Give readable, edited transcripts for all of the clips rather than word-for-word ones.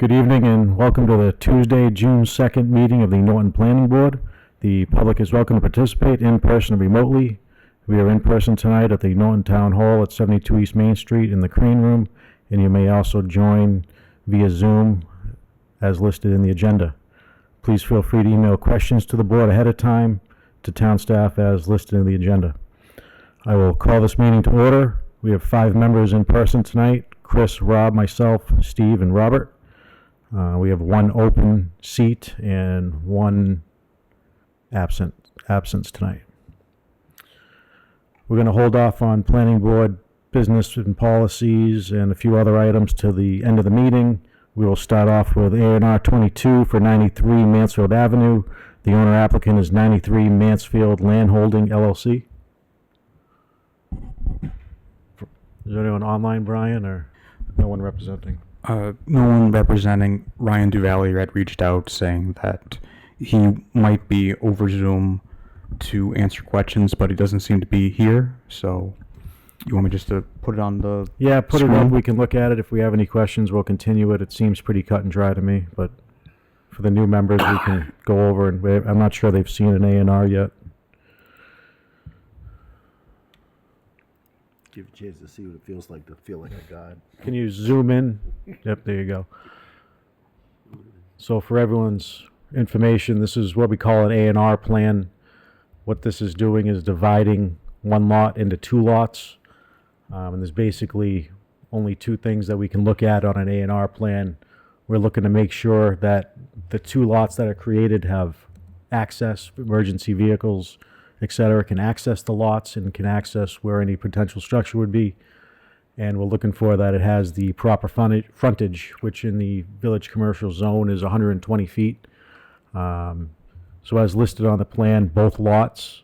Good evening and welcome to the Tuesday, June 2nd meeting of the Norton Planning Board. The public is welcome to participate in person or remotely. We are in person tonight at the Norton Town Hall at 72 East Main Street in the Crane Room, and you may also join via Zoom as listed in the agenda. Please feel free to email questions to the board ahead of time to town staff as listed in the agenda. I will call this meeting to order. We have 5 members in person tonight: Chris, Rob, myself, Steve, and Robert. We have 1 open seat and 1 absence tonight. We're going to hold off on planning board business and policies and a few other items to the end of the meeting. We will start off with A&R 22 for 93 Mansfield Avenue. The owner applicant is 93 Mansfield Land Holding LLC. Is there anyone online, Brian, or no one representing? No one representing. Ryan Duvallier had reached out saying that he might be over Zoom to answer questions, but he doesn't seem to be here. So you want me just to put it on the Put screen? it up. We can look at it. If we have any questions, we'll continue it. It seems pretty cut and dry to me, but for the new members, we can go over, and I'm not sure they've seen an A&R yet. Give a chance to see what it feels like to feel like a god. Can you zoom in? Yep, there you go. So for everyone's information, this is what we call an A&R plan. What this is doing is dividing one lot into 2 lots. And there's basically only 2 things that we can look at on an A&R plan. We're looking to make sure that the 2 lots that are created have access, emergency vehicles, etc., can access the lots and can access where any potential structure would be. And we're looking for that it has the proper frontage, which in the village commercial zone is 120 feet. So as listed on the plan, both lots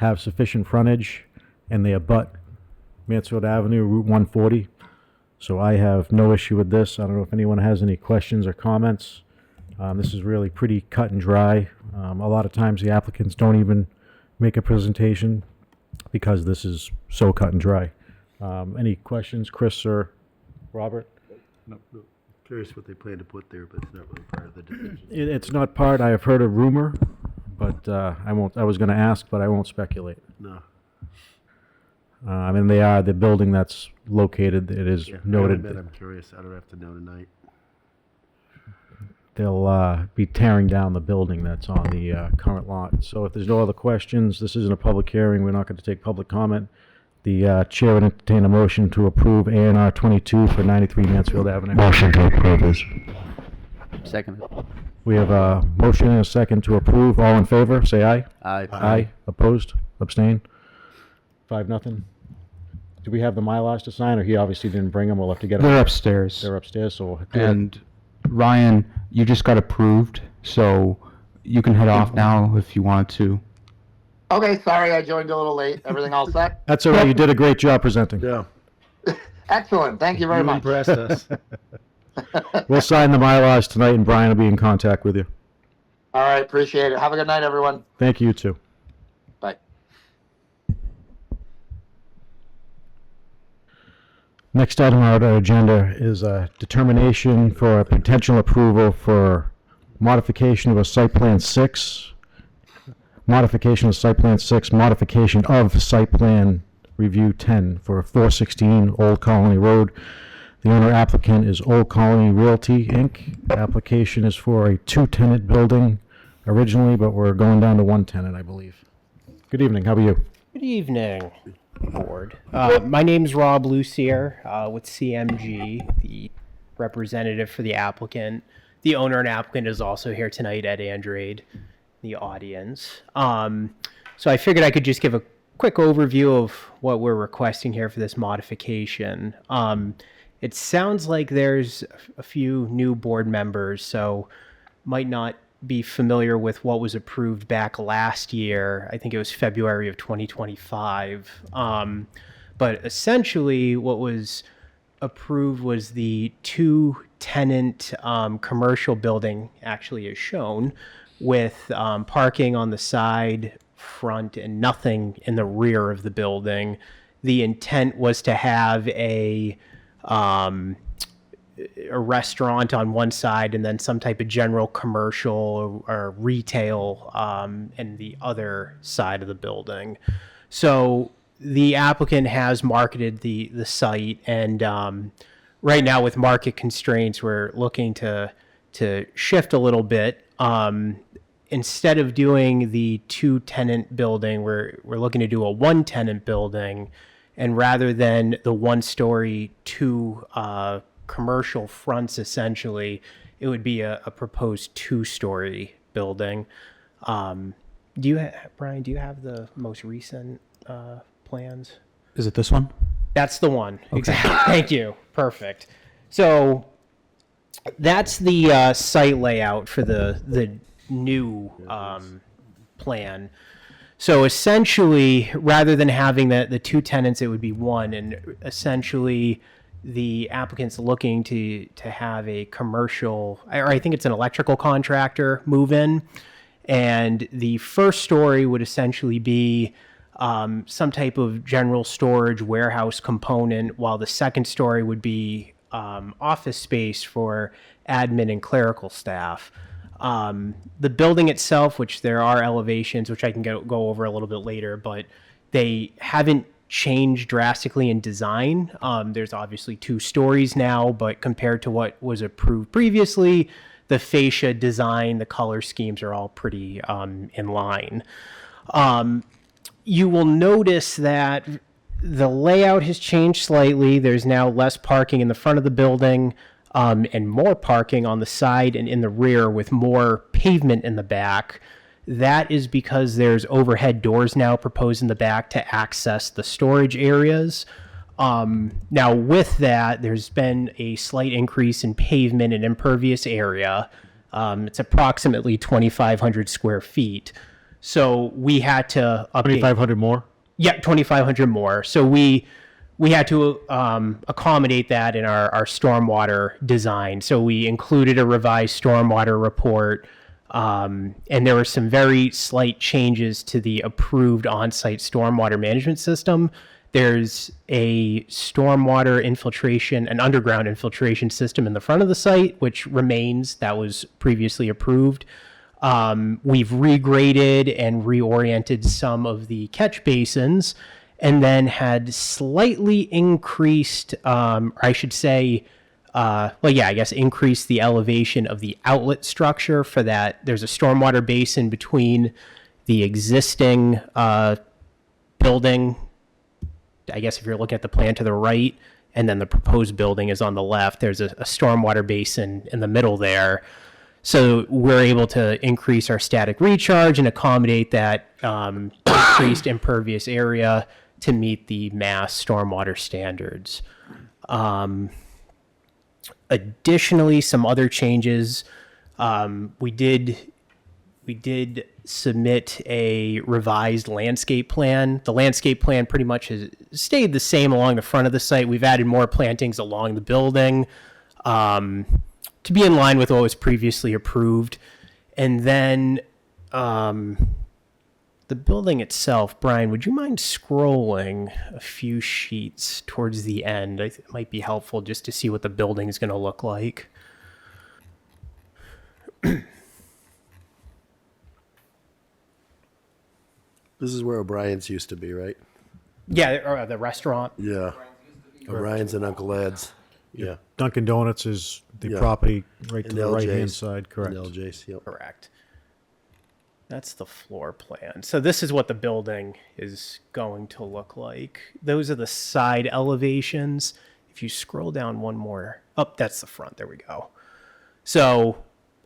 have sufficient frontage and they abut Mansfield Avenue, Route 140. So I have no issue with this. I don't know if anyone has any questions or comments. This is really pretty cut and dry. A lot of times the applicants don't even make a presentation because this is so cut and dry. Any questions, Chris or Robert? No. Curious what they plan to put there, but it's not really part of the decision. It's not part. I have heard a rumor, but I won't. I was going to ask, but I won't speculate. No. I mean, they are the building that's located. It is noted. I'm curious. I don't have to know tonight. They'll be tearing down the building that's on the current lot. So if there's no other questions, this isn't a public hearing. We're not going to take public comment. The chair would entertain a motion to approve A&R 22 for 93 Mansfield Avenue. Motion to approve is. Second. We have a motion and a second to approve. All in favor, say aye. Aye. Aye. Opposed? Abstain? 5-0. Do we have the Mylars to sign, or he obviously didn't bring them? We'll have to get them. They're upstairs. They're upstairs, so we'll do it. And Ryan, you just got approved, so you can head off now if you want to. Okay, sorry I joined a little late. Everything all set? That's all right. You did a great job presenting. Yeah. Excellent. Thank you very much. Impressed us. We'll sign the Mylars tonight, and Brian will be in contact with you. All right, appreciate it. Have a good night, everyone. Thank you, too. Bye. Next item on our agenda is a determination for a potential approval for modification of a site plan 6. Modification of site plan 6, modification of site plan review 10 for 416 Old Colony Road. The owner applicant is Old Colony Realty, Inc. Application is for a 2-tenant building originally, but we're going down to 1 tenant, I believe. Good evening. How are you? Good evening, board. My name's Rob Lucier with CMG, the representative for the applicant. The owner and applicant is also here tonight, Ed Andrade, the audience. So I figured I could just give a quick overview of what we're requesting here for this modification. It sounds like there's a few new board members, so might not be familiar with what was approved back last year. I think it was February of 2025. But essentially what was approved was the 2-tenant commercial building, actually is shown, with parking on the side, front, and nothing in the rear of the building. The intent was to have a a restaurant on one side and then some type of general commercial or retail in the other side of the building. So the applicant has marketed the site, and right now with market constraints, we're looking to shift a little bit. Instead of doing the 2-tenant building, we're looking to do a 1-tenant building, and rather than the 1-story, 2 commercial fronts, essentially, it would be a proposed 2-story building. Brian, do you have the most recent plans? Is it this one? That's the one. Exactly. Thank you. Perfect. So that's the site layout for the new plan. So essentially, rather than having the 2 tenants, it would be 1. And essentially, the applicant's looking to have a commercial, or I think it's an electrical contractor, move in. And the first story would essentially be some type of general storage warehouse component, while the second story would be office space for admin and clerical staff. The building itself, which there are elevations, which I can go over a little bit later, but they haven't changed drastically in design. There's obviously 2 stories now, but compared to what was approved previously, the fascia design, the color schemes are all pretty in line. You will notice that the layout has changed slightly. There's now less parking in the front of the building, and more parking on the side and in the rear, with more pavement in the back. That is because there's overhead doors now proposed in the back to access the storage areas. Now with that, there's been a slight increase in pavement and impervious area. It's approximately 2,500 square feet. So we had to update. 2,500 more? Yeah, 2,500 more. So we had to accommodate that in our stormwater design. So we included a revised stormwater report, and there were some very slight changes to the approved on-site stormwater management system. There's a stormwater infiltration, an underground infiltration system in the front of the site, which remains. That was previously approved. We've regraded and reoriented some of the catch basins, and then had slightly increased, I should say, increased the elevation of the outlet structure for that. There's a stormwater basin between the existing building, I guess if you're looking at the plan to the right, and then the proposed building is on the left. There's a stormwater basin in the middle there. So we're able to increase our static recharge and accommodate that increased impervious area to meet the mass stormwater standards. Additionally, some other changes. We did submit a revised landscape plan. The landscape plan pretty much has stayed the same along the front of the site. We've added more plantings along the building to be in line with what was previously approved. And then the building itself, Brian, would you mind scrolling a few sheets towards the end? I think it might be helpful just to see what the building is going to look like. This is where O'Brien's used to be, right? Yeah, or the restaurant. Yeah. O'Brien's and Uncle Ed's. Yeah. Dunkin' Donuts is the Yeah. property right to And the right-hand LJ's. side, correct? And LJ's, yep. Correct. That's the floor plan. So this is what the building is going to look like. Those are the side elevations. If you scroll down one more, that's the front. There we go. So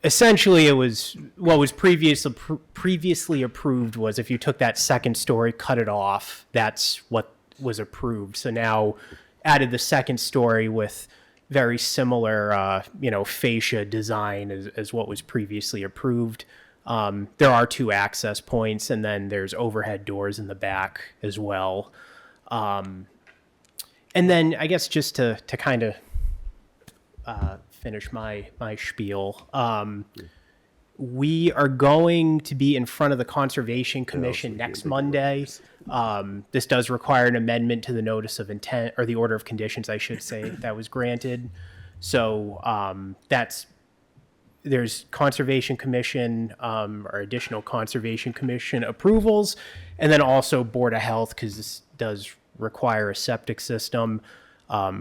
essentially it was what was previously approved was if you took that second story, cut it off, that's what was approved. So now added the second story with very similar, fascia design as what was previously approved. There are 2 access points, and then there's overhead doors in the back as well. And then I guess just to kind of finish my spiel, we are going to be in front of the Conservation Commission next Monday. This does require an amendment to the notice of intent, or the order of conditions, I should say, that was granted. So there's Conservation Commission or additional Conservation Commission approvals, and then also Board of Health, because this does require a septic system.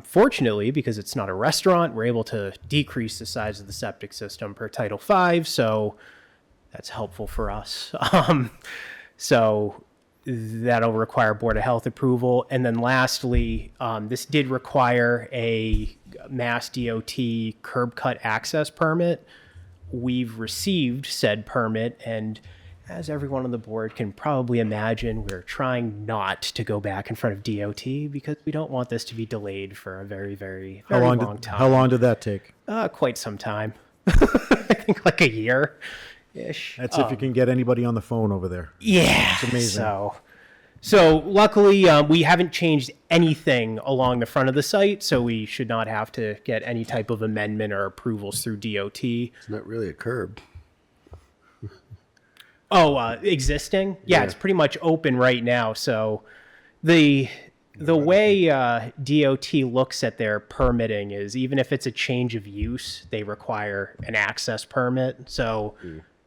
Fortunately, because it's not a restaurant, we're able to decrease the size of the septic system per Title V, so that's helpful for us. So that'll require Board of Health approval. And then lastly, this did require a Mass DOT curb cut access permit. We've received said permit, and as everyone on the board can probably imagine, we're trying not to go back in front of DOT because we don't want this to be delayed for a very, very, very long time. How long did that take? Quite some time. I think like a year-ish. That's if you can get anybody on the phone over there. Yeah. It's amazing. So luckily, we haven't changed anything along the front of the site, so we should not have to get any type of amendment or approvals through DOT. It's not really a curb. Oh, existing? Yeah, it's pretty much open right now. So the way DOT looks at their permitting is even if it's a change of use, they require an access permit. So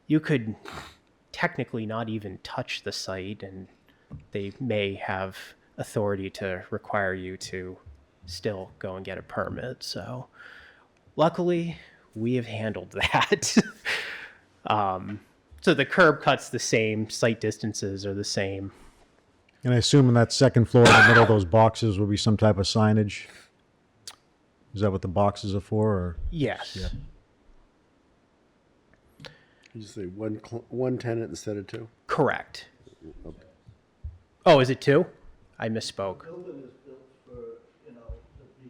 you could technically not even touch the site, and they may have authority to require you to still go and get a permit. So luckily, we have handled that. So the curb cut's the same, site distances are the same. And I assume in that second floor, in the middle of those boxes, will be some type of signage? Is that what the boxes are for, or? Yes. Yeah. You just say one tenant instead of two? Correct. Oh, is it two? I misspoke.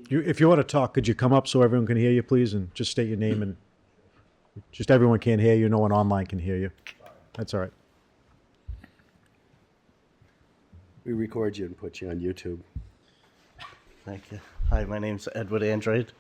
If you want to talk, could you come up so everyone can hear you, please, and just state your name and just everyone can't hear you. No one online can hear you. That's all right. We record you and put you on YouTube. Thank you. Hi, my name's Edward Andrade.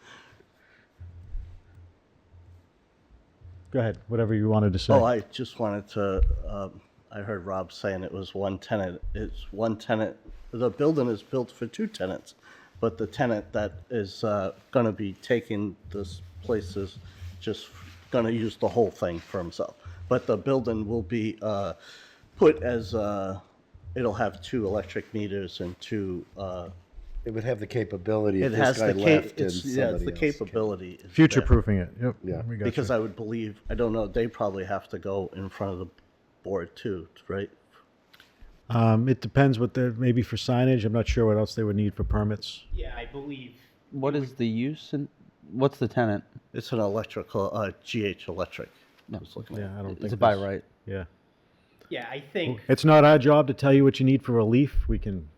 Go ahead. Whatever you wanted to say. Oh, I just wanted to, I heard Rob saying it was one tenant. It's one tenant. The building is built for two tenants, but the tenant that is going to be taking this place is just going to use the whole thing for himself. But the building will be put as, it'll have 2 electric meters and 2, It would have the capability it if has this guy the left and it's the somebody else. capability. is there. Future-proofing it. Yep. Yeah. We got Because you. I would believe, I don't know, they probably have to go in front of the board too, right? It depends what they're, maybe for signage. I'm not sure what else they would need for permits. Yeah, I believe. What is the use and what's the tenant? It's an electrical, GH Electric. I was looking Yeah, at. I don't think. Is it by this- right? Yeah. Yeah, I think. It's not our job to tell you what you need for relief. We can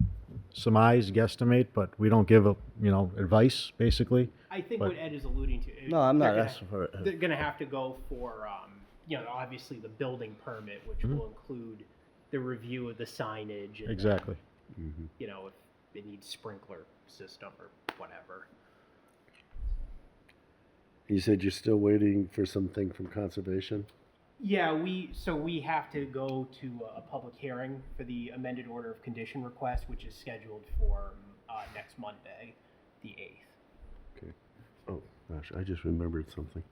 surmise, guesstimate, but we don't give advice, basically. I think But- what Ed is alluding to. No, I'm they're not gonna- asking for it. They're going to have to go for, obviously the building permit, which will include the review of the signage. And, Exactly. if it needs sprinkler system or whatever. You said you're still waiting for something from conservation? Yeah, we have to go to a public hearing for the amended order of condition request, which is scheduled for next Monday, the 8th. Okay. Oh, gosh, I just remembered something.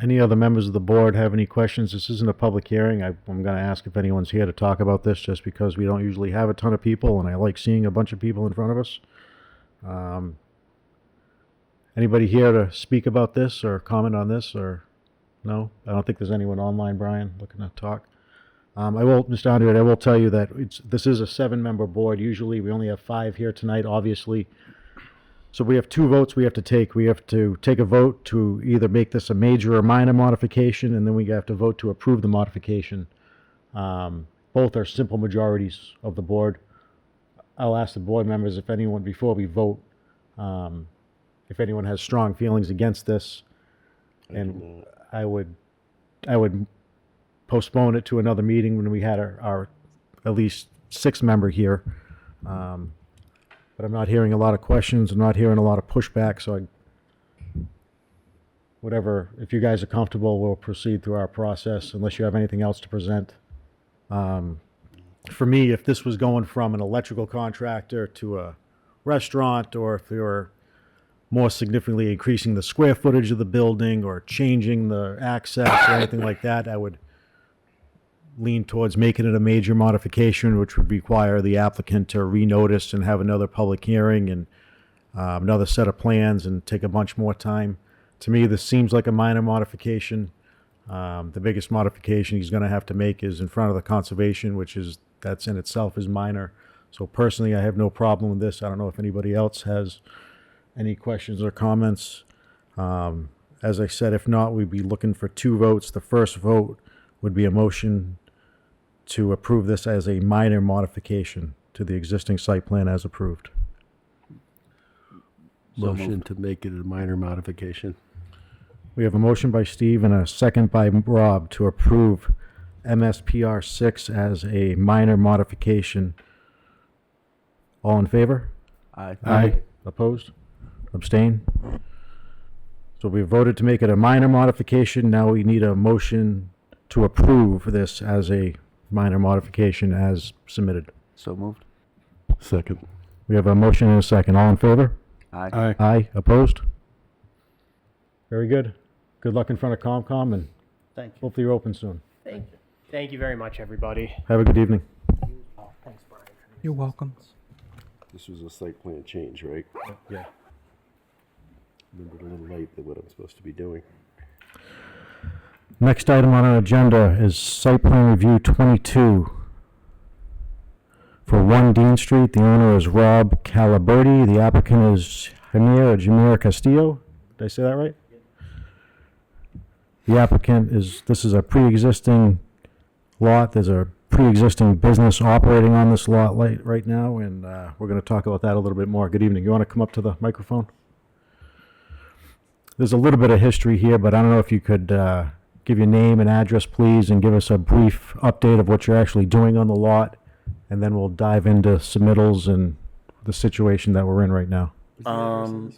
Any other members of the board have any questions? This isn't a public hearing. I'm going to ask if anyone's here to talk about this, just because we don't usually have a ton of people, and I like seeing a bunch of people in front of us. Anybody here to speak about this or comment on this, or no? I don't think there's anyone online, Brian, looking to talk. Mr. Andre, I will tell you that this is a 7-member board. Usually we only have 5 here tonight, obviously. So we have 2 votes we have to take. We have to take a vote to either make this a major or minor modification, and then we have to vote to approve the modification. Both are simple majorities of the board. I'll ask the board members if anyone, before we vote, if anyone has strong feelings against this, and I would postpone it to another meeting when we had our at least 6-member here. But I'm not hearing a lot of questions. I'm not hearing a lot of pushback. So if you guys are comfortable, we'll proceed through our process unless you have anything else to present. For me, if this was going from an electrical contractor to a restaurant, or if you're more significantly increasing the square footage of the building or changing the access or anything like that, I would lean towards making it a major modification, which would require the applicant to renotice and have another public hearing and another set of plans and take a bunch more time. To me, this seems like a minor modification. The biggest modification he's going to have to make is in front of the conservation, that's in itself is minor. So personally, I have no problem with this. I don't know if anybody else has any questions or comments. As I said, if not, we'd be looking for 2 votes. The first vote would be a motion to approve this as a minor modification to the existing site plan as approved. Motion to make it a minor modification. We have a motion by Steve and a second by Rob to approve MSPR 6 as a minor modification. All in favor? Aye. Opposed? Abstain? So we voted to make it a minor modification. Now we need a motion to approve this as a minor modification as submitted. So moved. Second. We have a motion and a second. All in favor? Aye. Aye. Opposed? Very good. Good luck in front of COMCOM, and Thank you. hopefully you're open soon. Thank you. Thank you very much, everybody. Have a good evening. Thanks, Brian. You're welcome. This was a site plan change, right? Yeah. Remembered a little late than what I'm supposed to be doing. Next item on our agenda is site plan review 22 for 1 Dean Street. The owner is Rob Calaberti. The applicant is Jamir Castillo. Did I say that right? The applicant this is a pre-existing lot. There's a pre-existing business operating on this lot right now, and we're going to talk about that a little bit more. Good evening. You want to come up to the microphone? There's a little bit of history here, but I don't know if you could give your name and address, please, and give us a brief update of what you're actually doing on the lot, and then we'll dive into submittals and the situation that we're in right now.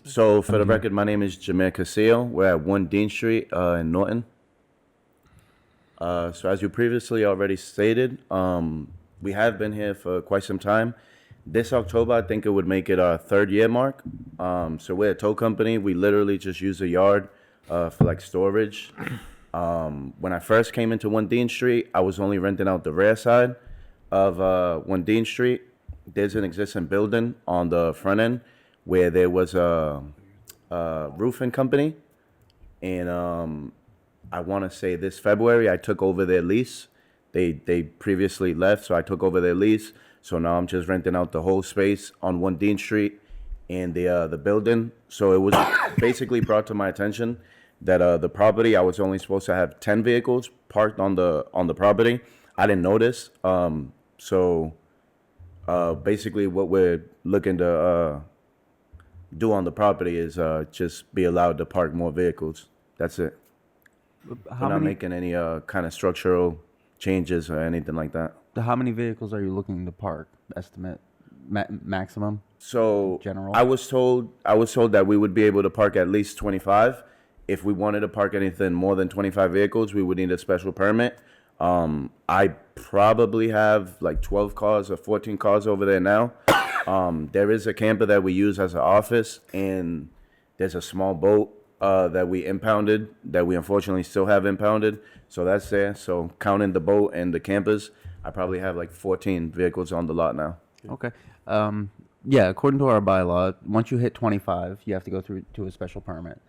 So for the record, my name is Jamir Casillo. We're at 1 Dean Street in Norton. So as you previously already stated, we have been here for quite some time. This October, I think it would make it our 3rd year mark. So we're a tow company. We literally just use a yard for like storage. When I first came into 1 Dean Street, I was only renting out the rear side of 1 Dean Street. There's an existing building on the front end where there was a roofing company, and I want to say this February I took over their lease. They previously left, so I took over their lease. So now I'm just renting out the whole space on 1 Dean Street and the building. So it was basically brought to my attention that the property, I was only supposed to have 10 vehicles parked on the property. I didn't notice. So basically what we're looking to do on the property is just be allowed to park more vehicles. That's it. How We're not many, making any kind of structural changes or anything like that. how many vehicles are you looking to park? Estimate maximum? So General? I was told that we would be able to park at least 25. If we wanted to park anything more than 25 vehicles, we would need a special permit. I probably have like 12 cars or 14 cars over there now. There is a camper that we use as an office, and there's a small boat that we impounded that we unfortunately still have impounded. So that's there. So counting the boat and the campers, I probably have like 14 vehicles on the lot now. Okay. Yeah, according to our bylaw, once you hit 25, you have to go through to a special permit.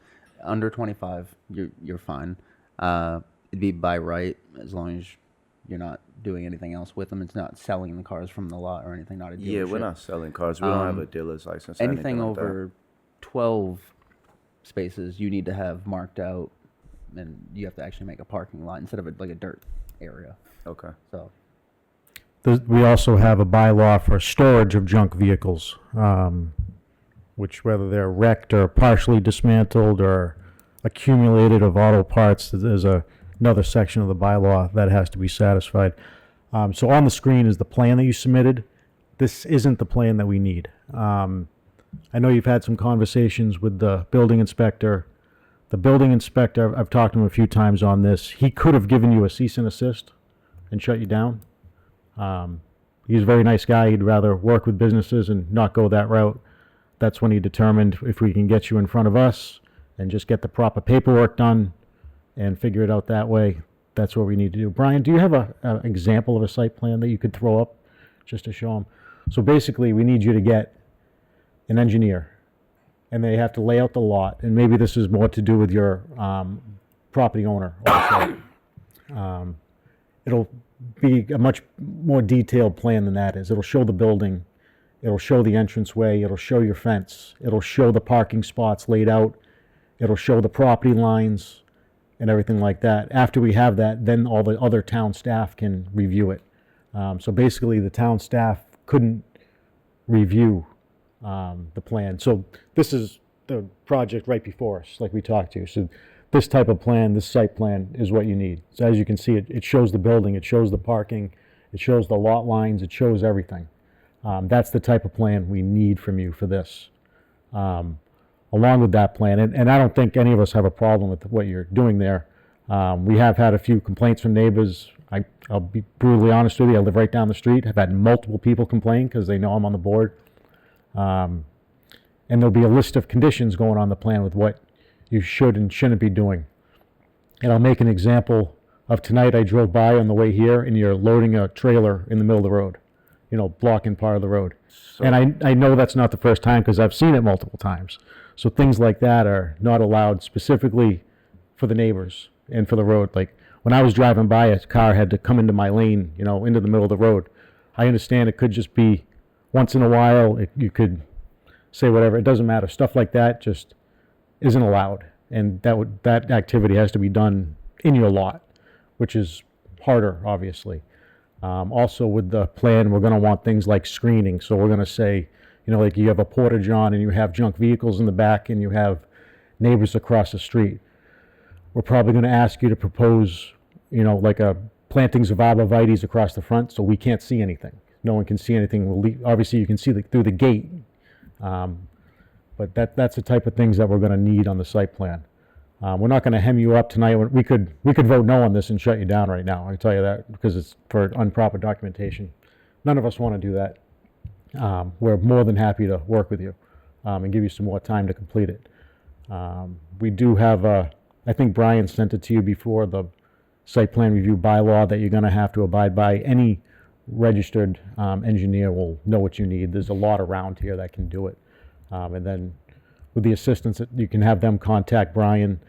Under 25, you're fine. It'd be by right as long as you're not doing anything else with them. It's not selling the cars from the lot or anything. Not a dealership. Yeah, we're not selling cars. We don't have a dealer's license. Or Anything like that. over 12 spaces, you need to have marked out, and you have to actually make a parking lot instead of like a dirt area. Okay. So We also have a bylaw for storage of junk vehicles, which whether they're wrecked or partially dismantled or accumulated of auto parts, there's another section of the bylaw that has to be satisfied. So on the screen is the plan that you submitted. This isn't the plan that we need. I know you've had some conversations with the building inspector. The building inspector, I've talked to him a few times on this. He could have given you a cease and assist and shut you down. He's a very nice guy. He'd rather work with businesses and not go that route. that's when he determined if we can get you in front of us and just get the proper paperwork done and figure it out that way, that's what we need to do. Brian, do you have a example of a site plan that you could throw up just to show them? So basically, we need you to get an engineer, and they have to lay out the lot, and maybe this is more to do with your property owner also. It'll be a much more detailed plan than that is. It'll show the building, it'll show the entranceway, it'll show your fence, it'll show the parking spots laid out, it'll show the property lines and everything like that. After we have that, then all the other town staff can review it. So basically, the town staff couldn't review the plan. So this is the project right before us, like we talked to. So this type of plan, this site plan, is what you need. So as you can see, it shows the building, it shows the parking, it shows the lot lines, it shows everything. That's the type of plan we need from you for this. Along with that plan, and I don't think any of us have a problem with what you're doing there. We have had a few complaints from neighbors. I'll be brutally honest with you, I live right down the street. I've had multiple people complain because they know I'm on the board. And there'll be a list of conditions going on the plan with what you should and shouldn't be doing. And I'll make an example of tonight. I drove by on the way here, and you're loading a trailer in the middle of the road, blocking part of the road. And I know that's not the first time because I've seen it multiple times. So things like that are not allowed specifically for the neighbors and for the road. Like when I was driving by, a car had to come into my lane, into the middle of the road. I understand it could just be once in a while, you could say whatever, it doesn't matter. Stuff like that just isn't allowed. And that activity has to be done in your lot, which is harder, obviously. Also with the plan, we're gonna want things like screening. So we're gonna say, like you have a porta-john and you have junk vehicles in the back and you have neighbors across the street. We're probably gonna ask you to propose, like a plantings of arborvitaes across the front so we can't see anything. No one can see anything. Obviously you can see through the gate. But that's the type of things that we're gonna need on the site plan. We're not gonna hem you up tonight. We could vote no on this and shut you down right now. I tell you that because it's for improper documentation. None of us wanna do that. We're more than happy to work with you and give you some more time to complete it. We do have I think Brian sent it to you before, the site plan review bylaw that you're gonna have to abide by. Any registered engineer will know what you need. There's a lot around here that can do it. And then with the assistance, you can have them contact Brian.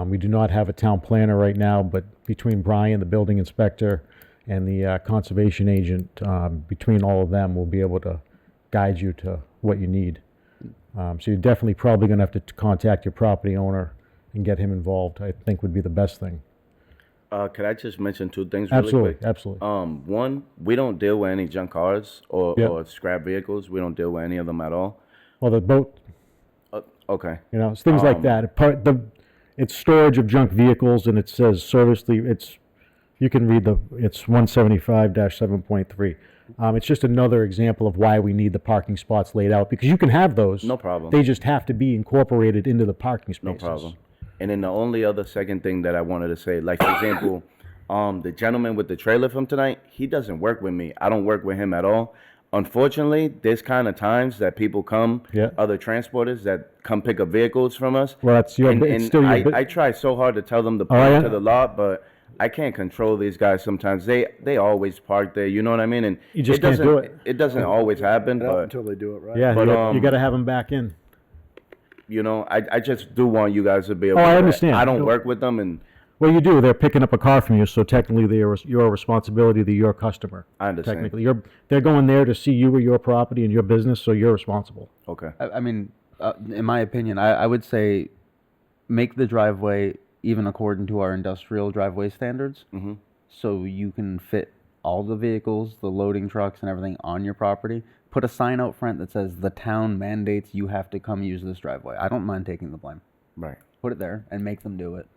We do not have a town planner right now, but between Brian, the building inspector, and the conservation agent, between all of them, we'll be able to guide you to what you need. So you're definitely probably going to have to contact your property owner and get him involved, I think would be the best thing. Could I just mention two things really Absolutely, quick? absolutely. One, we don't deal with any junk cars or, Yep. or scrap vehicles. We don't deal with any of them at all. Well, the boat, Okay. it's things like that. It's storage of junk vehicles, and it says you can read it's 175-7.3. It's just another example of why we need the parking spots laid out, because you can have those. No problem. They just have to be incorporated into the parking No spaces. problem. And then the only other second thing that I wanted to say, like for example, the gentleman with the trailer from tonight, he doesn't work with me. I don't work with him at all. Unfortunately, there's kind of times that people come, Yeah. other transporters that come pick up vehicles from us. Well, it's your, and, it's and still your. I try so hard to tell them to Oh, yeah? park to the lot, but I can't control these guys sometimes. They always park there, you know what I mean? And You just it can't doesn't do it. It doesn't always happen, Not but until they do it right. Yeah, But, you got to have them back in. I just do want you guys to be able Oh, I to. understand. I don't No. work with them, and Well, you do. They're picking up a car from you, so technically they're your responsibility. They're your customer. I understand. Technically, they're going there to see you or your property and your business, so you're responsible. Okay. I mean, in my opinion, I would say make the driveway even according to our industrial driveway standards. Mhm. So you can fit all the vehicles, the loading trucks and everything on your property. Put a sign out front that says the town mandates you have to come use this driveway. I don't mind taking the blame. Right. Put it there and make them do it.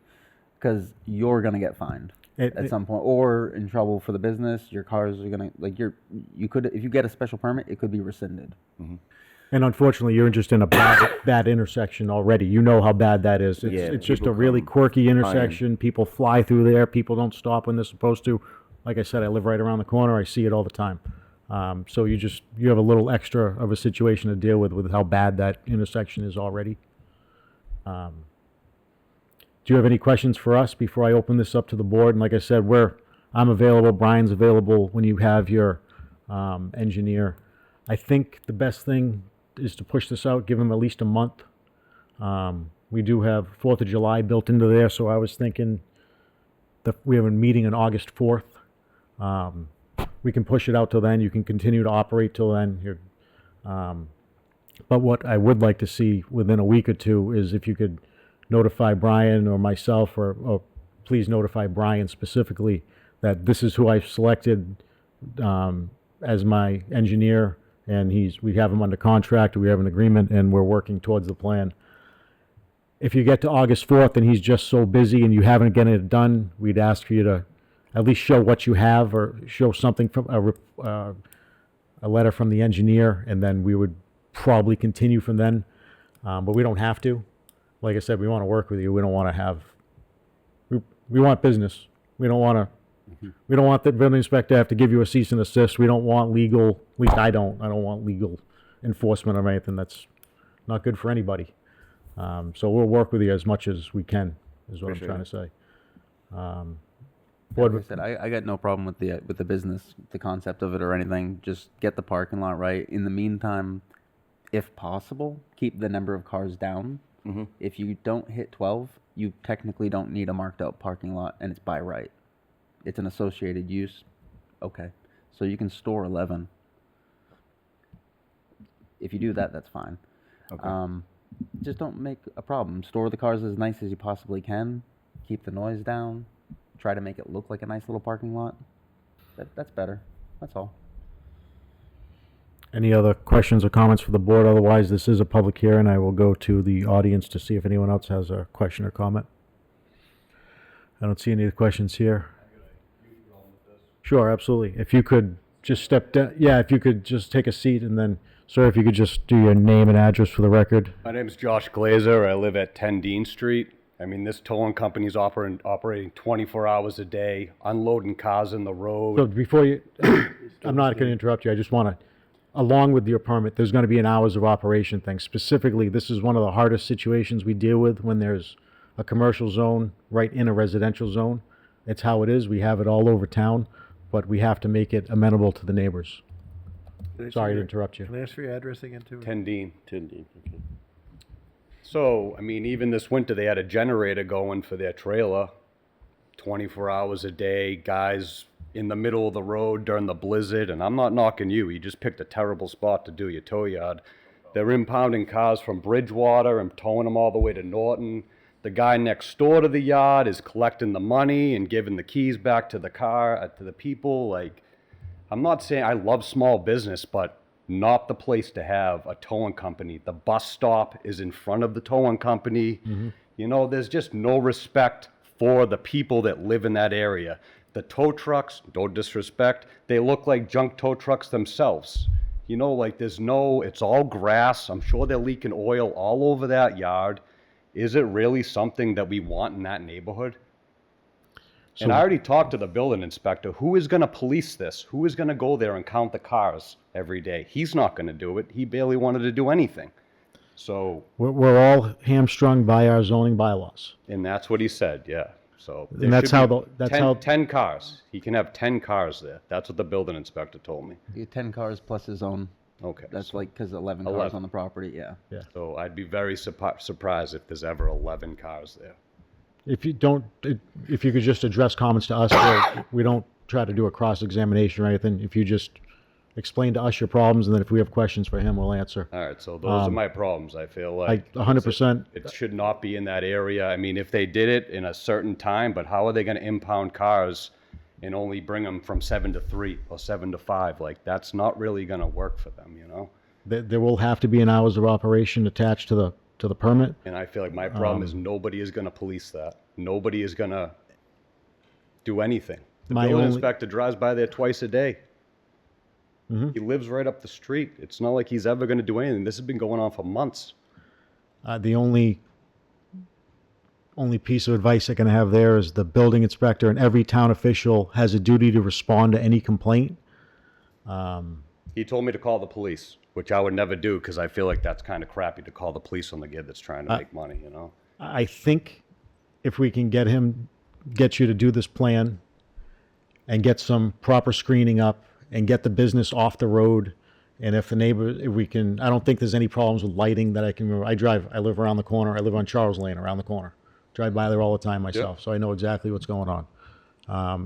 Because you're going to get fined It- at it- some point or in trouble for the business. Your cars are going to, you could, if you get a special permit, it could be rescinded. And unfortunately, you're just in a bad intersection already. You know how bad that is. It's, Yeah, it's just a people really come quirky intersection. People fly through there. People don't stop when they're supposed to. Like I said, I live right around the corner. I see it all the time. So you have a little extra of a situation to deal with how bad that intersection is already. Do you have any questions for us before I open this up to the board? And like I said, I'm available, Brian's available when you have your engineer. I think the best thing is to push this out, give him at least a month. We do have 4th of July built into there, so I was thinking that we have a meeting on August 4th. We can push it out till then. You can continue to operate till then. But what I would like to see within a week or two is if you could notify Brian or myself, or please notify Brian specifically that this is who I've selected as my engineer, and we have him under contract, we have an agreement, and we're working towards the plan. If you get to August 4th and he's just so busy and you haven't gotten it done, we'd ask for you to at least show what you have, or show something from a letter from the engineer, and then we would probably continue from then. But we don't have to. Like I said, we want to work with you. We don't want to have, we want business. We don't want the building inspector to have to give you a cease and desist. We don't want legal, at least I don't want legal enforcement of anything. That's not good for anybody. So we'll work with you as much as we can, is what I'm trying to say. Like I said, I got no problem with the business, the concept of it or anything. Just get the parking lot right. In the meantime, if possible, keep the number of cars down. If you don't hit 12, you technically don't need a marked out parking lot, and it's by right. It's an associated use. Okay. So you can store 11. If you do that, that's fine. Okay. Just don't make a problem. Store the cars as nice as you possibly can. Keep the noise down. Try to make it look like a nice little parking lot. That's better. That's all. Any other questions or comments for the board? Otherwise, this is a public hearing. I will go to the audience to see if anyone else has a question or comment. I don't see any questions here. Sure, absolutely. If you could just step down, if you could just take a seat, and then, sir, if you could just do your name and address for the record. My name's Josh Glazer. I live at 10 Dean Street. I mean, this towing company's operating 24 hours a day, unloading cars in the road. So before you, I'm not going to interrupt you. I just want to, along with your permit, there's going to be an hours of operation thing. Specifically, this is one of the hardest situations we deal with when there's a commercial zone right in a residential zone. It's how it is. We have it all over town, but we have to make it amenable to the neighbors. Sorry to interrupt you. Can I ask for your address again, too? 10 Dean. 10 Dean, okay. So, I mean, even this winter, they had a generator going for their trailer, 24 hours a day, guys in the middle of the road during the blizzard, and I'm not knocking you. You just picked a terrible spot to do your tow yard. They're impounding cars from Bridgewater and towing them all the way to Norton. The guy next door to the yard is collecting the money and giving the keys back to the car, to the people. Like, I'm not saying I love small business, but not the place to have a towing company. The bus stop is in front of the towing company. You know, there's just no respect for the people that live in that area. The tow trucks, no disrespect, they look like junk tow trucks themselves. You know, like it's all grass. I'm sure they're leaking oil all over that yard. Is it really something that we want in that neighborhood? And I already talked to the building inspector. Who is going to police this? Who is going to go there and count the cars every day? He's not going to do it. He barely wanted to do anything. So, We're all hamstrung by our zoning bylaws. and that's what he said, yeah. So And that's how there should be 10 10 cars. He can have 10 cars there. That's what the building inspector told me. You get 10 cars plus his own. Okay. That's like, because 11 cars 11. on the property, yeah. So I'd be very surprised if there's ever 11 cars there. If you could just address comments to us, we don't try to do a cross-examination or anything. If you just explain to us your problems, and then if we have questions for him, we'll answer. All right, so those are my problems. I feel like 100%. it should not be in that area. I mean, if they did it in a certain time, but how are they going to impound cars and only bring them from 7 to 3 or 7 to 5? Like, that's not really going to work for them, you know? There will have to be an hours of operation attached to the permit. And I feel like my problem is nobody is going to police that. Nobody is going to do anything. The My building only- inspector drives by there twice a day. He lives right up the street. It's not like he's ever going to do anything. This has been going on for months. The only piece of advice I can have there is the building inspector and every town official has a duty to respond to any complaint. He told me to call the police, which I would never do because I feel like that's kind of crappy to call the police on the kid that's trying to make money, you know? I think if we can get you to do this plan and get some proper screening up and get the business off the road, and if we can, I don't think there's any problems with lighting that I can remember. I live around the corner. I live on Charles Lane around the corner. Drive by there all the time myself, so I know exactly what's going on.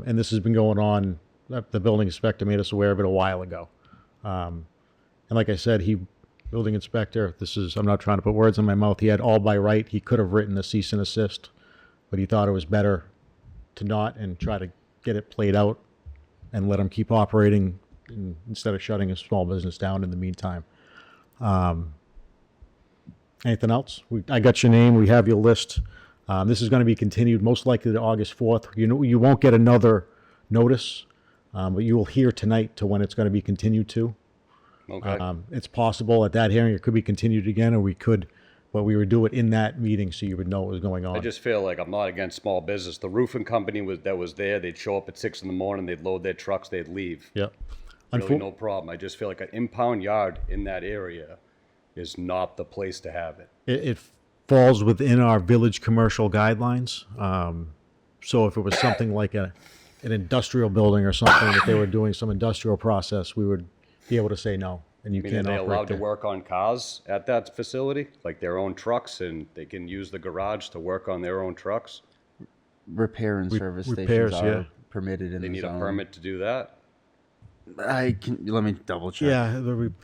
And this has been going on. The building inspector made us aware of it a while ago. And like I said, building inspector, I'm not trying to put words in my mouth. He had all by right. He could have written a cease and assist, but he thought it was better to not and try to get it played out and let him keep operating instead of shutting a small business down in the meantime. Anything else? I got your name. We have your list. This is going to be continued most likely to August 4th. You won't get another notice, but you will hear tonight to when it's going to be continued to. Okay. It's possible at that hearing it could be continued again, but we would do it in that meeting so you would know what was going on. I just feel like I'm not against small business. The roofing company that was there, they'd show up at 6 a.m, they'd load their trucks, they'd leave. Yep. Really no problem. I just feel like an impound yard in that area is not the place to have it. It falls within our village commercial guidelines. So if it was something like an industrial building or something, if they were doing some industrial process, we would be able to say no, and you I mean, can't are they operate allowed to there. work on cars at that facility? Like their own trucks, and they can use the garage to work on their own trucks? Repair and service repairs, stations are yeah. permitted in They the need a zone. permit to do that? Let me double check. Yeah,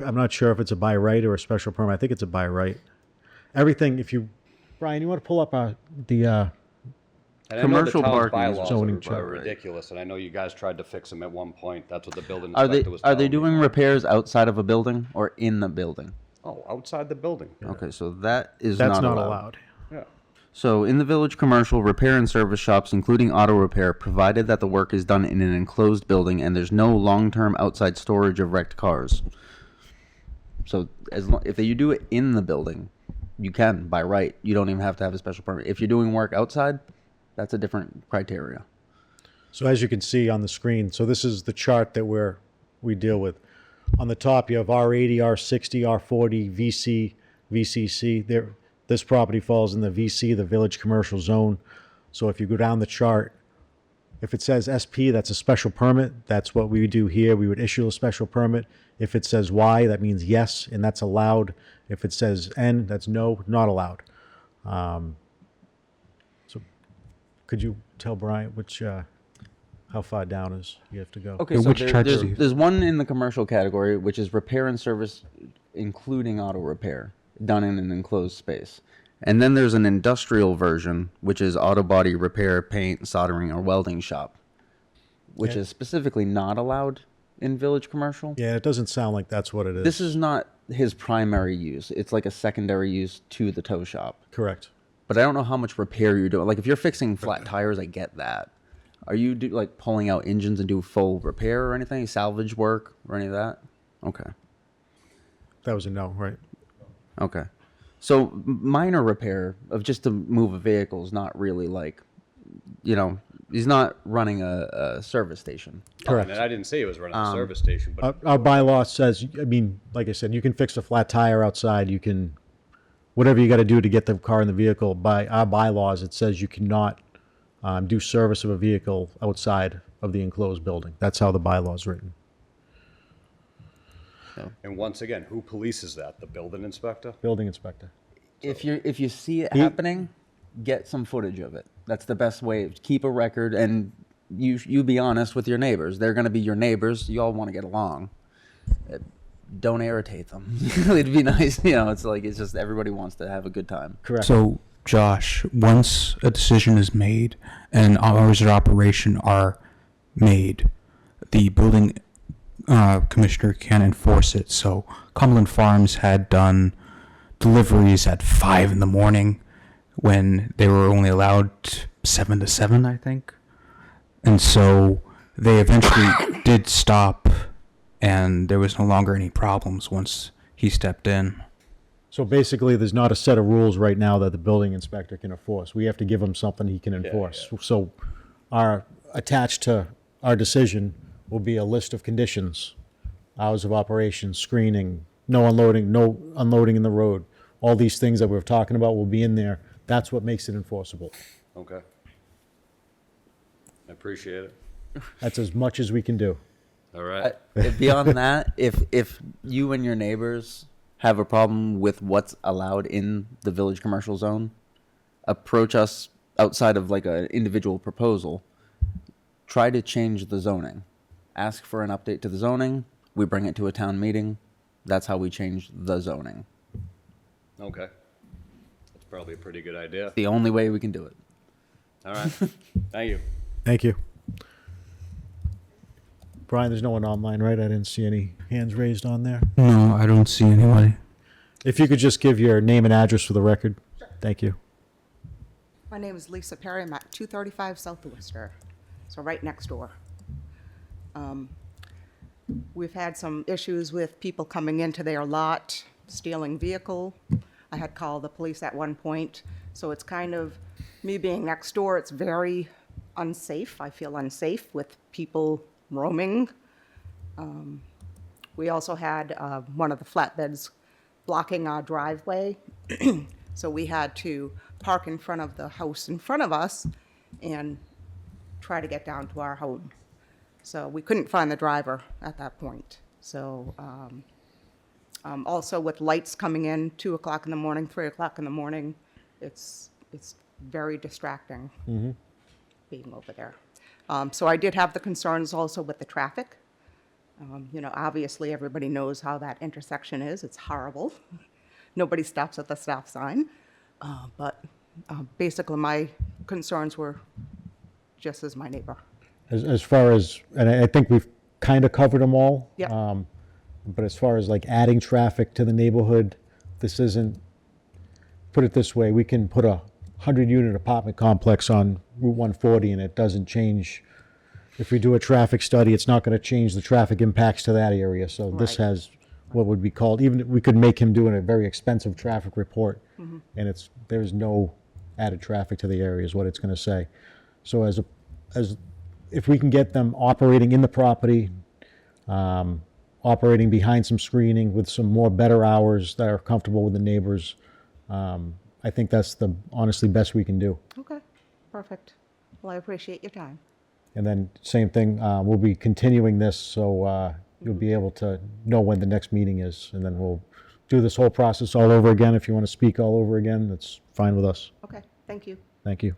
I'm not sure if it's a by right or a special permit. I think it's a by right. Everything, Brian, you want to pull up the And Commercial I know the town's parking is bylaws zoning are chart. ridiculous, and I know you guys tried to fix them at one point. That's what the building Are they inspector was are they telling me. doing repairs outside of a building or in the building? Oh, outside the building. Okay, so that is that's not not allowed. allowed. Yeah. So in the village commercial, repair and service shops, including auto repair, provided that the work is done in an enclosed building and there's no long-term outside storage of wrecked cars. So if you do it in the building, you can by right. You don't even have to have a special permit. If you're doing work outside, that's a different criteria. So as you can see on the screen, so this is the chart that we deal with. On the top, you have R80, R60, R40, VC, VCC. This property falls in the VC, the Village Commercial Zone. So if you go down the chart, if it says SP, that's a special permit. That's what we would do here. We would issue a special permit. If it says Y, that means yes, and that's allowed. If it says N, that's no, not allowed. So could you tell Brian how far down is you have to go? Okay, Yeah, so which chart there's, is he- there's one in the commercial category, which is repair and service, including auto repair, done in an enclosed space. And then there's an industrial version, which is auto body repair, paint, soldering, or welding shop, which Okay. is specifically not allowed in village commercial. Yeah, it doesn't sound like that's what it is. This is not his primary use. It's like a secondary use to the tow shop. correct. But I don't know how much repair you're doing. Like if you're fixing flat tires, I get that. Are you like pulling out engines and do full repair or anything, salvage work or any of that? Okay. That was a no, right? Okay. So minor repair of just to move a vehicle is not really like, he's not running a service station. Correct. And I didn't say it was running a service station, but Our bylaw says, like I said, you can fix a flat tire outside. You can, whatever you got to do to get the car in the vehicle. By our bylaws, it says you cannot do service of a vehicle outside of the enclosed building. That's how the bylaw's written. and once again, who polices that? The building inspector? Building inspector. If you see it happening, get some footage of it. That's the best way. Keep a record and you be honest with your neighbors. They're going to be your neighbors. You all want to get along. Don't irritate them. It'd be nice, it's just everybody wants to have a good time. Correct. So, Josh, once a decision is made and hours of operation are made, the building commissioner can enforce it. So, Cumberland Farms had done deliveries at 5 a.m. when they were only allowed 7 to 7, I think. And so they eventually did stop, and there was no longer any problems once he stepped in. So basically, there's not a set of rules right now that the building inspector can enforce. We have to give him something he can enforce. So attached to our decision will be a list of conditions hours of operation, screening, no unloading in the road. All these things that we're talking about will be in there. That's what makes it enforceable. Okay. I appreciate it. That's as much as we can do. All right. Beyond that, if you and your neighbors have a problem with what's allowed in the village commercial zone, approach us outside of like an individual proposal. Try to change the zoning. Ask for an update to the zoning. We bring it to a town meeting. That's how we change the zoning. Okay. That's probably a pretty good idea. The only way we can do it. All right. Thank you. Thank you. Brian, there's no one online, right? I didn't see any hands raised on there. No, I don't see anybody. If you could just give your name and address for the record. Thank you. My name is Lisa Perry. I'm at 235 South Worcester, so right next door. We've had some issues with people coming into their lot, stealing vehicle. I had called the police at one point, so it's kind of, me being next door, it's very unsafe. I feel unsafe with people roaming. We also had one of the flatbeds blocking our driveway, so we had to park in front of the house in front of us and try to get down to our home. So we couldn't find the driver at that point. So also with lights coming in 2 o'clock in the morning, 3 o'clock in the morning, it's very distracting being over there. So I did have the concerns also with the traffic. You know, obviously everybody knows how that intersection is. It's horrible. Nobody stops at the stop sign. But basically my concerns were just as my neighbor. As far as, and I think we've kind of covered them all. Yeah. But as far as like adding traffic to the neighborhood, this isn't, put it this way, we can put a 100-unit apartment complex on Route 140 and it doesn't change. If we do a traffic study, it's not going to change the traffic impacts to that area. So this Right. has what would be called, even we could make him do a very expensive traffic report, and there's no added traffic to the area is what it's going to say. So as if we can get them operating in the property, operating behind some screening with some more better hours that are comfortable with the neighbors, I think that's the honestly best we can do. Okay, perfect. Well, I appreciate your time. And then same thing, we'll be continuing this, so you'll be able to know when the next meeting is, and then we'll do this whole process all over again. If you want to speak all over again, that's fine with us. Okay, thank you. Thank you.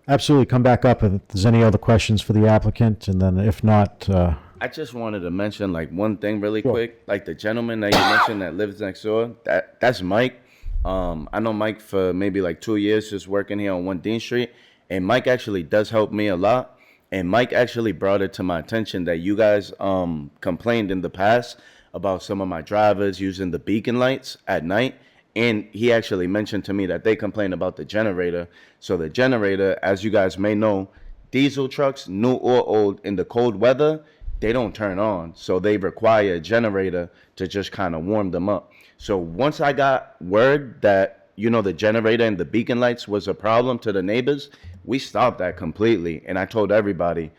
Absolutely, come back up if there's any other questions for the applicant, and then if not, I just wanted to mention like one thing really quick. Like the gentleman that you mentioned that lives next door, that's Mike. I know Mike for maybe like 2 years just working here on 1 Dean Street. And Mike actually does help me a lot. And Mike actually brought it to my attention that you guys complained in the past about some of my drivers using the beacon lights at night. And he actually mentioned to me that they complain about the generator. So the generator, as you guys may know, diesel trucks, new or old, in the cold weather, they don't turn on. So they require a generator to just kind of warm them up. So once I got word that, you know, the generator and the beacon lights was a problem to the neighbors, we stopped that completely. And I told everybody,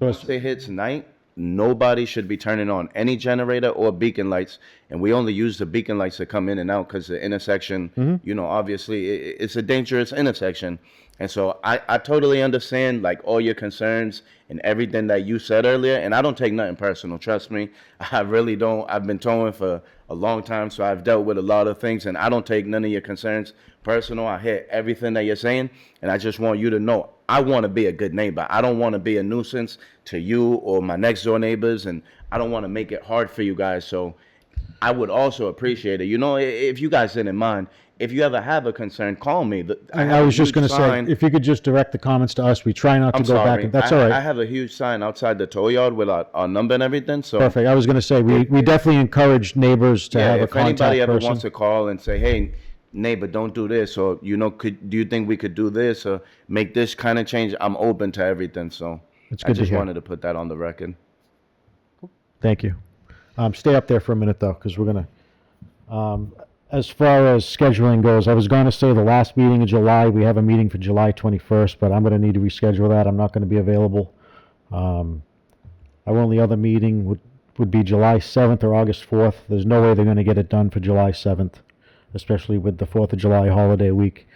once it hits night, nobody should be turning on any generator or beacon lights. And we only use the beacon lights to come in and out because the intersection, you know, obviously it's a dangerous intersection. And so I totally understand like all your concerns and everything that you said earlier. And I don't take nothing personal. Trust me. I really don't. I've been towing for a long time, so I've dealt with a lot of things, and I don't take none of your concerns personal. I hear everything that you're saying, and I just want you to know I want to be a good neighbor. I don't want to be a nuisance to you or my next door neighbors, and I don't want to make it hard for you guys. So I would also appreciate it. You know, if you guys didn't mind, if you ever have a concern, call me. I was just going to say, if you could just direct the comments to us, we try not to I'm go back. sorry. And that's all right. I have a huge sign outside the tow yard with our number and everything. So Perfect. I was going to say, we definitely encourage neighbors to have a if contact anybody ever person. wants to call and say, hey, neighbor, don't do this, or, you know, do you think we could do this or make this kind of change? I'm open to everything. So It's I good to just hear. wanted to put that on the record. Thank you. Stay up there for a minute, though, because we're going to, as far as scheduling goes, I was going to say the last meeting in July, we have a meeting for July 21st, but I'm going to need to reschedule that. I'm not going to be available. Our only other meeting would be July 7th or August 4th. There's no way they're going to get it done for July 7th, especially with the 4th of July holiday week.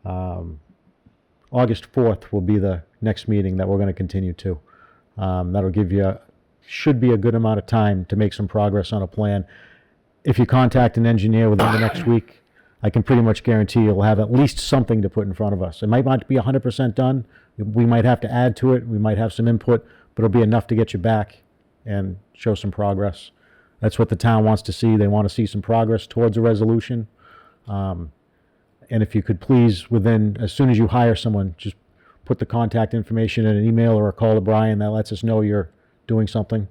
August 4th will be the next meeting that we're going to continue to. That'll give you, should be a good amount of time to make some progress on a plan. If you contact an engineer within the next week, I can pretty much guarantee you'll have at least something to put in front of us. It might not be 100% done. We might have to add to it. We might have some input, but it'll be enough to get you back and show some progress. That's what the town wants to see. They want to see some progress towards a resolution. And if you could please, as soon as you hire someone, just put the contact information in an email or a call to Brian. That lets us know you're doing something.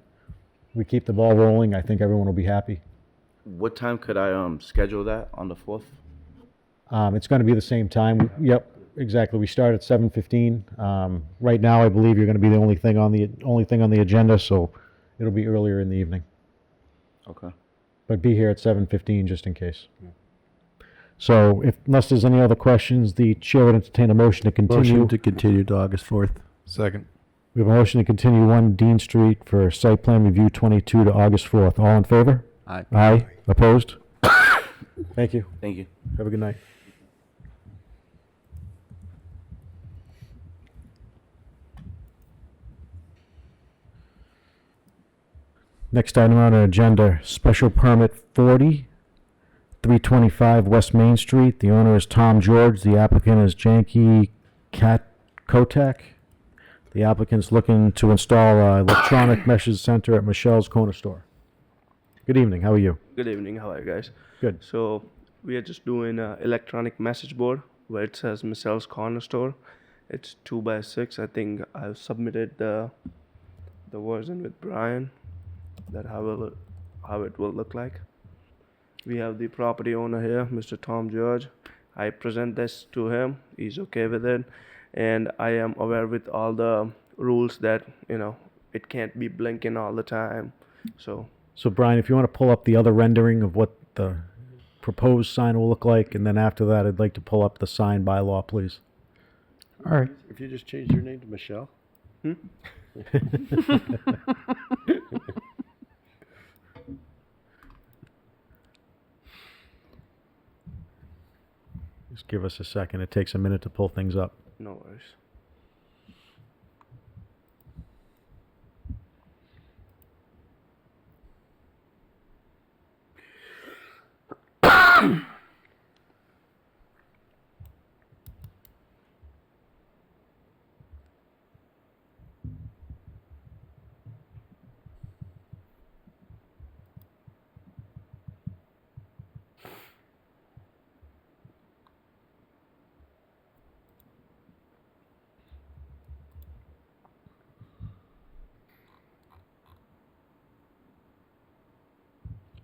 We keep the ball rolling. I think everyone will be happy. What time could I schedule that on the 4th? It's going to be the same time. Yep, exactly. We start at 7:15. Right now, I believe you're going to be the only thing on the agenda, so it'll be earlier in the evening. Okay. But be here at 7:15 just in case. So, unless there's any other questions, the chair would entertain a motion to continue. Motion to continue to August 4th. Second. We have a motion to continue 1 Dean Street for site plan review 22 to August 4th. All in favor? Aye. Aye. Opposed? Thank you. Thank you. Have a good night. Next item on our agenda, special permit 40, 325 West Main Street. The owner is Tom George. The applicant is Janky Kotek. The applicant's looking to install an electronic message center at Michelle's Corner Store. Good evening. How are you? Good evening. How are you guys? Good. So we are just doing an electronic message board where it says Michelle's Corner Store. It's 2x6. I think I've submitted the version with Brian. That how it will look like. We have the property owner here, Mr. Tom George. I present this to him. He's okay with it, and I am aware with all the rules that it can't be blinking all the time. So Brian, if you want to pull up the other rendering of what the proposed sign will look like, and then after that, I'd like to pull up the sign bylaw, please. All right. If you just change your name to Michelle? Just give us a second. It takes a minute to pull things up. no worries.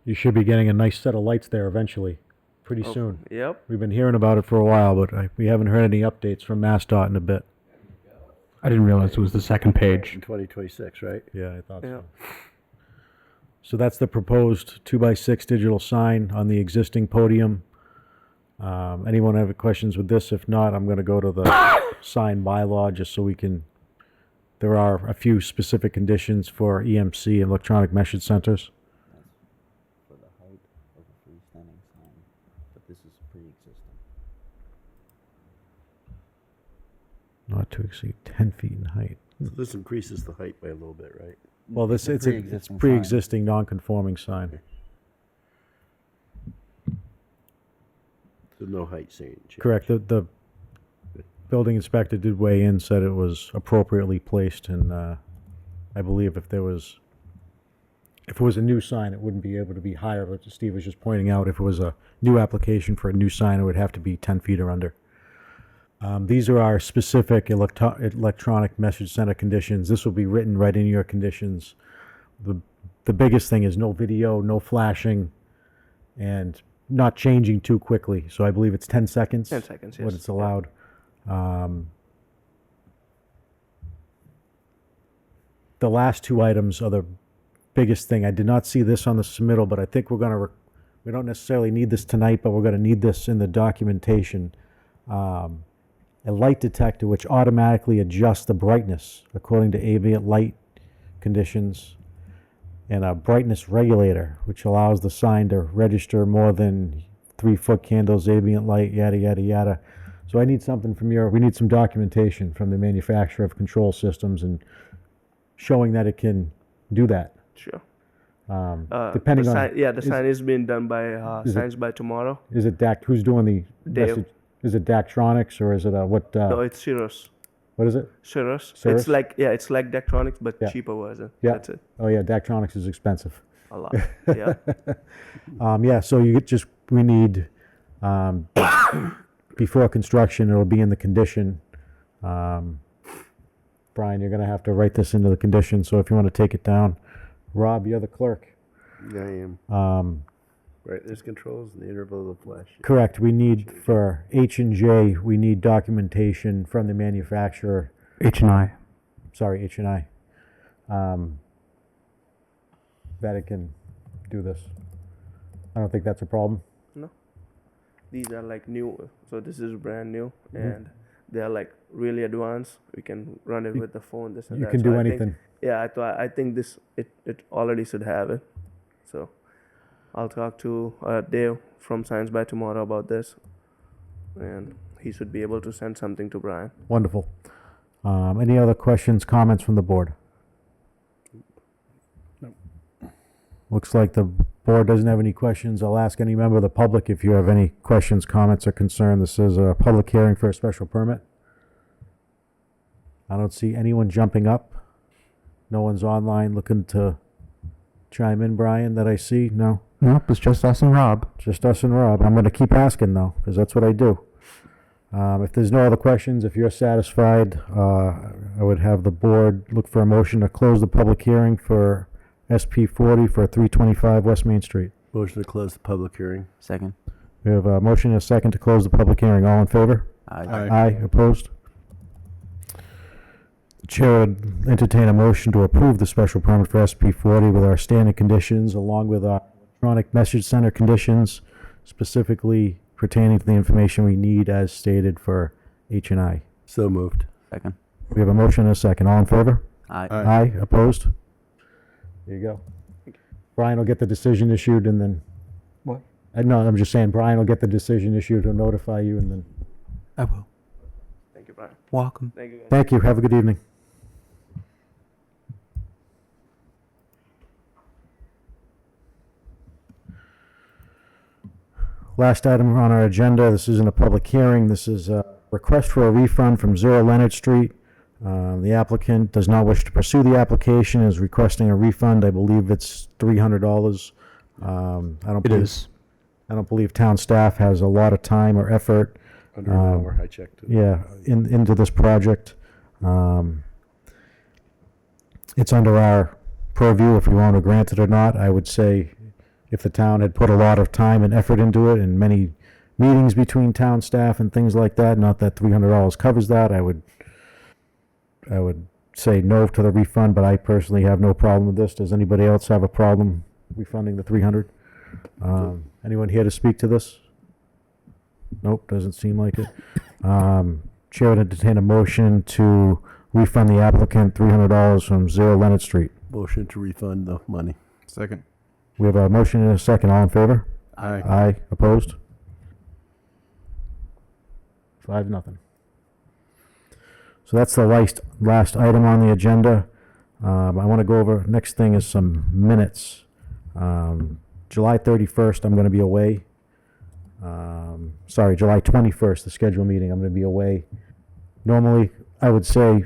You should be getting a nice set of lights there eventually, pretty Oh, soon. Yep. We've been hearing about it for a while, but we haven't heard any updates from MassDOT in a bit. I didn't realize it was the second page. In 2026, right? Yeah, I thought Yeah. so. So that's the proposed 2x6 digital sign on the existing podium. Anyone have questions with this? If not, I'm going to go to the sign bylaw just so we can. There are a few specific conditions for EMC, electronic message centers. For the height of a freestanding sign, but this is pre-existing. Not to exceed 10 feet in height. So this increases the height by a little bit, right? Well, it's a pre-existing pre-existing non-conforming sign. So no height change. Correct. The building inspector did weigh in, said it was appropriately placed, and I believe if it was a new sign, it wouldn't be able to be higher. But Steve was just pointing out, if it was a new application for a new sign, it would have to be 10 feet or under. These are our specific electronic message center conditions. This will be written right in your conditions. The biggest thing is no video, no flashing, and not changing too quickly. So I believe it's 10 seconds. 10 seconds, What yes. it's allowed. The last two items are the biggest thing. I did not see this on the submittal, but I think we don't necessarily need this tonight, but we're going to need this in the documentation. A light detector which automatically adjusts the brightness according to ambient light conditions, and a brightness regulator, which allows the sign to register more than 3-foot candles, ambient light, yada, yada, yada. So I need something from we need some documentation from the manufacturer of control systems and showing that it can do that. Sure. Depending the on. sign, yeah, the is- sign is being done by is it- Signs by Tomorrow. Is it who's doing the Dave. message? Is it Daktronics or is it what, No, it's Cirrus. what is it? Cirrus. Cirrus? It's like it's like Daktronics but Yeah. cheaper version. Yeah. That's it. Oh yeah, Daktronics is expensive. A lot. Yeah. Yeah, so we need, before construction, it'll be in the condition. Brian, you're gonna have to write this into the condition, so if you wanna take it down. Rob, you're the clerk. Yeah, I am. Right, there's controls in the interval of the flash. Correct, we need, for H&J, we need documentation from the manufacturer, H&I. sorry, H&I, that it can do this. I don't think that's a problem. No. These are like new. So this is brand new, Mm-hmm. and they are like really advanced. We can run it with the phone. This and You that. can So do I think- anything. yeah, I think this it already should have it. So I'll talk to Dave from Science by Tomorrow about this, and he should be able to send something to Brian. Wonderful. Any other questions, comments from the board? Looks like the board doesn't have any questions. I'll ask any member of the public if you have any questions, comments, or concern. This is a public hearing for a special permit. I don't see anyone jumping up. No one's online looking to chime in, Brian, that I see? No? Nope, it's just us and Rob. Just us and Rob. I'm gonna keep asking though, because that's what I do. If there's no other questions, if you're satisfied, I would have the board look for a motion to close the public hearing for SP 40 for 325 West Main Street. Motion to close the public hearing. Second. We have a motion and a second to close the public hearing. All in favor? Aye. Aye. Opposed? The chair would entertain a motion to approve the special permit for SP 40 with our standard conditions, along with our electronic message center conditions, specifically pertaining to the information we need as stated for H&I. So moved. Second. We have a motion and a second. All in favor? Aye. Aye. Opposed? There you go. Brian will get the decision issued and then. What? No, I'm just saying Brian will get the decision issued, he'll notify you and then. I will. Thank you, Brian. Welcome. Thank you, guys. Thank you. Have a good evening. Last item on our agenda, this isn't a public hearing, this is a request for a refund from 0 Leonard Street. The applicant does not wish to pursue the application, is requesting a refund. I believe it's $300. I don't It believe- is. I don't believe town staff has a lot of time or effort Under an hour, I checked it. yeah, into this project. It's under our purview if we want to grant it or not. I would say if the town had put a lot of time and effort into it and many meetings between town staff and things like that, not that $300 covers that, I would say no to the refund, but I personally have no problem with this. Does anybody else have a problem refunding the 300? Anyone here to speak to this? Nope, doesn't seem like it. Chair would entertain a motion to refund the applicant $300 from 0 Leonard Street. Motion to refund the money. Second. We have a motion and a second. All in favor? Aye. Aye. Opposed? 5-0. So that's the last item on the agenda. I want to go over, next thing is some minutes. July 31st, I'm going to be away. Sorry, July 21st, the scheduled meeting, I'm going to be away. Normally, I would say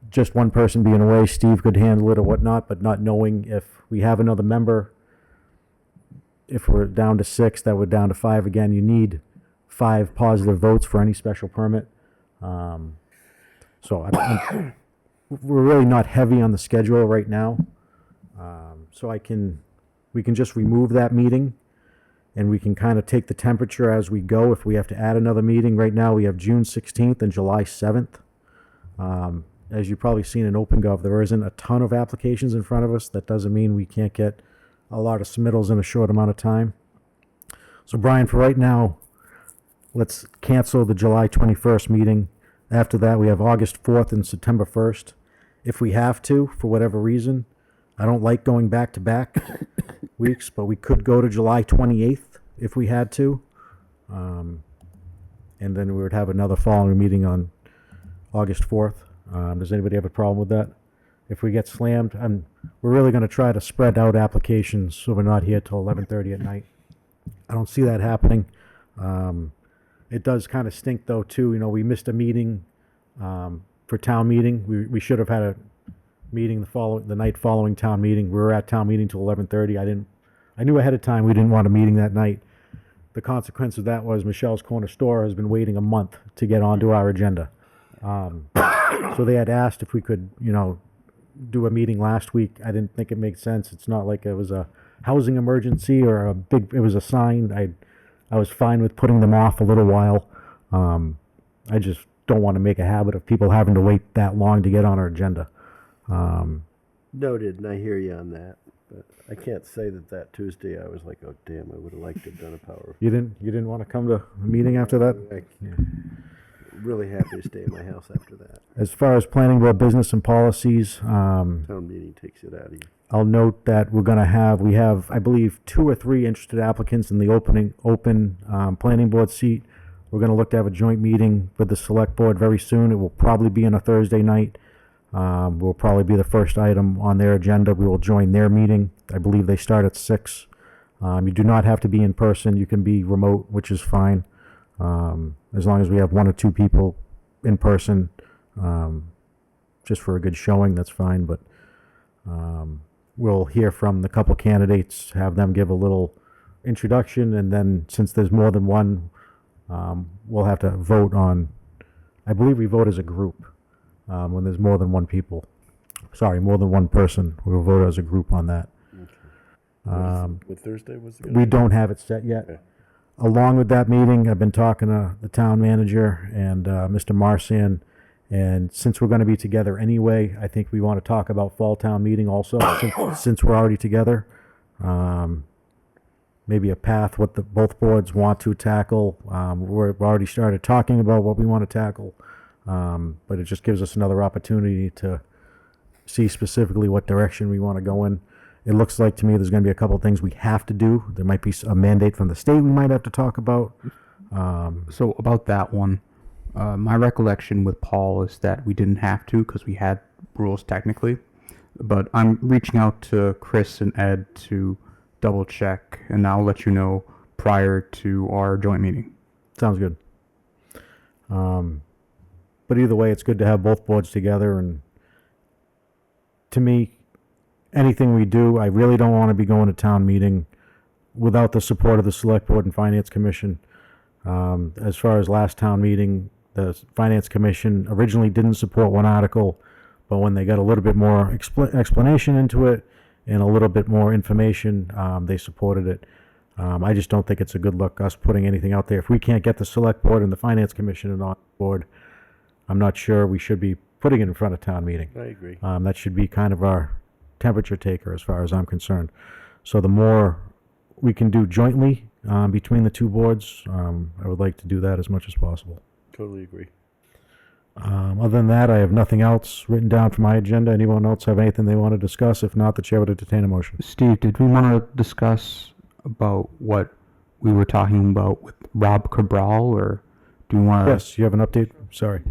just one person being away, Steve could handle it or whatnot, but not knowing if we have another member, if we're down to 6, that we're down to 5 again. You need 5 positive votes for any special permit. So we're really not heavy on the schedule right now. So we can just remove that meeting and we can kind of take the temperature as we go. If we have to add another meeting, right now we have June 16th and July 7th. As you've probably seen in OpenGov, there isn't a ton of applications in front of us. That doesn't mean we can't get a lot of submittals in a short amount of time. So Brian, for right now, let's cancel the July 21st meeting. After that, we have August 4th and September 1st. if we have to, for whatever reason. I don't like going back to back weeks, but we could go to July 28th if we had to. And then we would have another following meeting on August 4th. Does anybody have a problem with that? If we get slammed, we're really going to try to spread out applications so we're not here till 11:30 at night. I don't see that happening. It does kind of stink though too. You know, we missed a meeting for town meeting. We should have had a meeting the night following town meeting. We were at town meeting till 11:30. I knew ahead of time we didn't want a meeting that night. The consequence of that was Michelle's Corner Store has been waiting a month to get onto our agenda. So they had asked if we could, you know, do a meeting last week. I didn't think it made sense. It's not like it was a housing emergency or it was a sign. I was fine with putting them off a little while. I just don't want to make a habit of people having to wait that long to get on our agenda. Noted, and I hear you on that. But I can't say that Tuesday I was like, oh damn, I would have liked to have done a power. You didn't want to come to a meeting after that? Really happy to stay in my house after that. As far as planning board business and policies, Town meeting takes it out of you. I'll note that we have, I believe, 2 or 3 interested applicants in the open planning board seat. We're going to look to have a joint meeting with the select board very soon. It will probably be on a Thursday night. Will probably be the first item on their agenda. We will join their meeting. I believe they start at 6. You do not have to be in person. You can be remote, which is fine. As long as we have 1 or 2 people in person, just for a good showing, that's fine. But we'll hear from the couple candidates, have them give a little introduction, and then since there's more than one, we'll have to vote on, I believe we vote as a group when there's more than more than one person. We'll vote as a group on that. What Thursday was it? We don't have it set yet. Okay. Along with that meeting, I've been talking to the town manager and Mr. Marsan, and since we're going to be together anyway, I think we want to talk about fall town meeting also, since we're already together. Maybe a path what both boards want to tackle. We've already started talking about what we want to tackle, but it just gives us another opportunity to see specifically what direction we want to go in. It looks like to me there's going to be a couple of things we have to do. There might be a mandate from the state we might have to talk about. So about that one, my recollection with Paul is that we didn't have to because we had rules technically, but I'm reaching out to Chris and Ed to double check, and I'll let you know prior to our joint meeting. Sounds good. But either way, it's good to have both boards together, and to me, anything we do, I really don't want to be going to town meeting without the support of the select board and finance commission. As far as last town meeting, the finance commission originally didn't support one article, but when they got a little bit more explanation into it and a little bit more information, they supported it. I just don't think it's a good look, us putting anything out there. If we can't get the select board and the finance commission on board, I'm not sure we should be putting it in front of town meeting. I agree. That should be kind of our temperature taker as far as I'm concerned. So the more we can do jointly between the two boards, I would like to do that as much as possible. Totally agree. Other than that, I have nothing else written down for my agenda. Anyone else have anything they want to discuss? If not, the chair would entertain a motion. Steve, did we want to discuss about what we were talking about with Rob Cabral, or do you want to? Yes, you have an update? Sorry.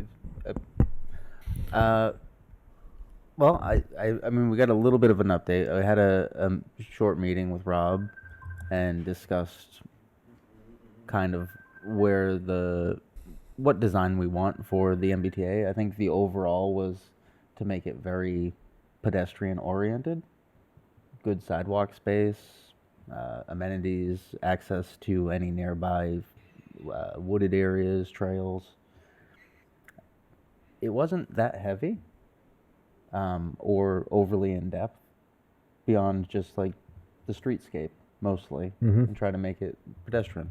Well, I mean, we got a little bit of an update. I had a short meeting with Rob and discussed kind of what design we want for the MBTA. I think the overall was to make it very pedestrian oriented, good sidewalk space, amenities, access to any nearby wooded areas, trails. It wasn't that heavy or overly in depth beyond just like the streetscape mostly, and try to make it pedestrian.